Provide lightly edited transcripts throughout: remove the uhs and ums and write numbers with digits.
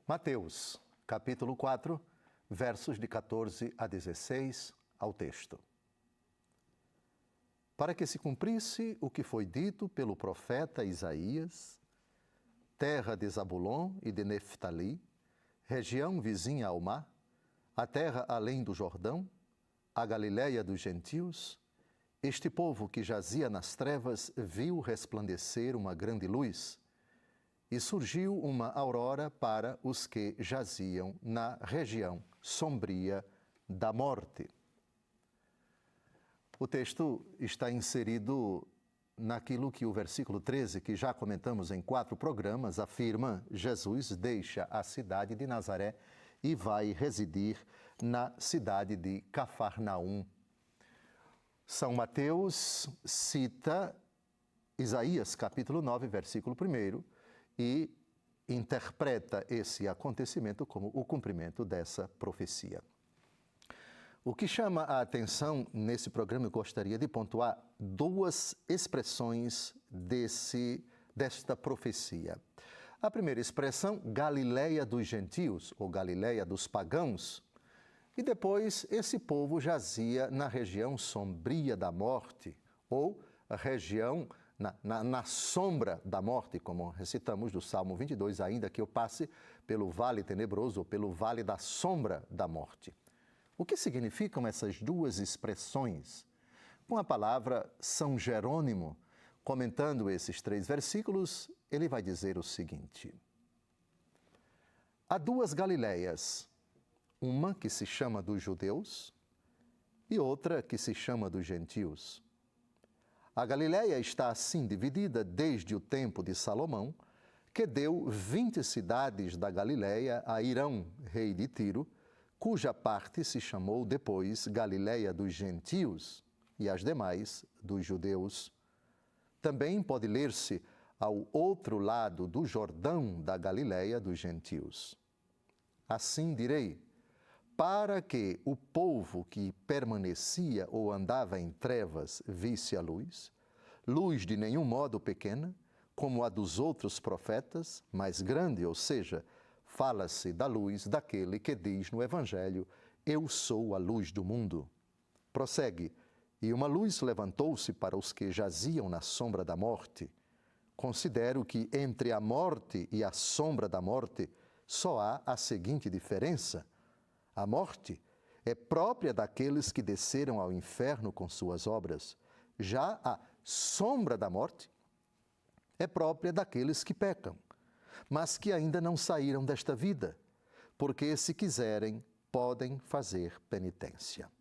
Mateus, capítulo 4, versos de 14 a 16, ao texto. Para que se cumprisse o que foi dito pelo profeta Isaías, terra de Zabulon e de Neftali, região vizinha ao mar, a terra além do Jordão, a Galiléia dos gentios, este povo que jazia nas trevas viu resplandecer uma grande luz, e surgiu uma aurora para os que jaziam na região sombria da morte. O texto está inserido naquilo que o versículo 13, que já comentamos em 4 programas, afirma: Jesus deixa a cidade de Nazaré e vai residir na cidade de Cafarnaum. São Mateus cita Isaías, capítulo 9, versículo 1, e interpreta esse acontecimento como o cumprimento dessa profecia. O que chama a atenção nesse programa, eu gostaria de pontuar 2 expressões desta profecia. A primeira expressão, Galiléia dos gentios, ou Galiléia dos pagãos, e depois esse povo jazia na região sombria da morte, ou a região na sombra da morte, como recitamos do Salmo 22, ainda que eu passe pelo vale tenebroso ou pelo vale da sombra da morte. O que significam essas 2 expressões? Com a palavra São Jerônimo, comentando esses 3 versículos, ele vai dizer o seguinte: há 2 Galiléias, uma que se chama dos judeus e outra que se chama dos gentios. A Galiléia está assim dividida desde o tempo de Salomão, que deu 20 cidades da Galiléia a Hirão, rei de Tiro, cuja parte se chamou depois Galiléia dos gentios e as demais dos judeus. Também pode ler-se ao outro lado do Jordão da Galiléia dos gentios. Assim direi: para que o povo que permanecia ou andava em trevas visse a luz, luz de nenhum modo pequena, como a dos outros profetas, mas grande, ou seja, fala-se da luz daquele que diz no Evangelho: eu sou a luz do mundo. Prossegue: e uma luz levantou-se para os que jaziam na sombra da morte. Considero que entre a morte e a sombra da morte só há a seguinte diferença: a morte é própria daqueles que desceram ao inferno com suas obras. Já a sombra da morte é própria daqueles que pecam, mas que ainda não saíram desta vida, porque, se quiserem, podem fazer penitência.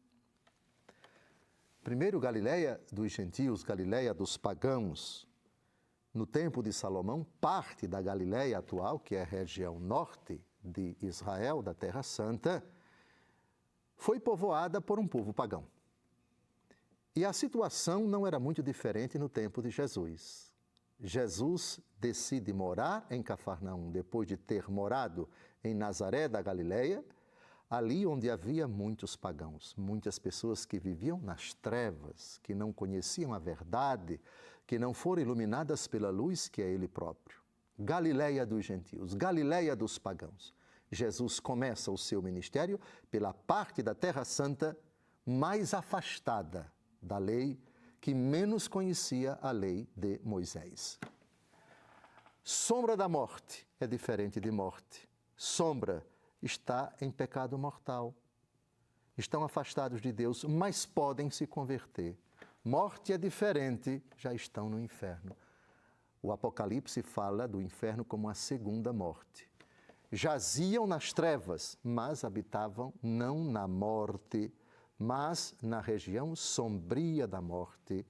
Primeiro, Galiléia dos gentios, Galiléia dos pagãos. No tempo de Salomão, parte da Galiléia atual, que é a região norte de Israel, da Terra Santa, foi povoada por um povo pagão. E a situação não era muito diferente no tempo de Jesus. Jesus decide morar em Cafarnaum depois de ter morado em Nazaré da Galiléia, ali onde havia muitos pagãos, muitas pessoas que viviam nas trevas, que não conheciam a verdade, que não foram iluminadas pela luz que é Ele próprio. Galiléia dos gentios, Galiléia dos pagãos. Jesus começa o seu ministério pela parte da Terra Santa mais afastada da lei, que menos conhecia a lei de Moisés. Sombra da morte é diferente de morte. Sombra está em pecado mortal. Estão afastados de Deus, mas podem se converter. Morte é diferente, já estão no inferno. O Apocalipse fala do inferno como a segunda morte. Jaziam nas trevas, mas habitavam não na morte, mas na região sombria da morte,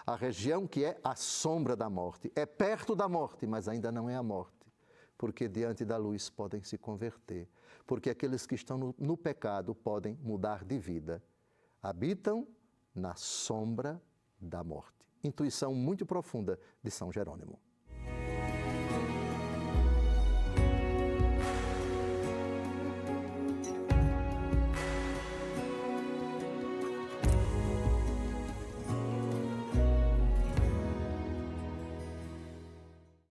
a região que é a sombra da morte. É perto da morte, mas ainda não é a morte, porque diante da luz podem se converter, porque aqueles que estão no pecado podem mudar de vida. Habitam na sombra da morte. Intuição muito profunda de São Jerônimo.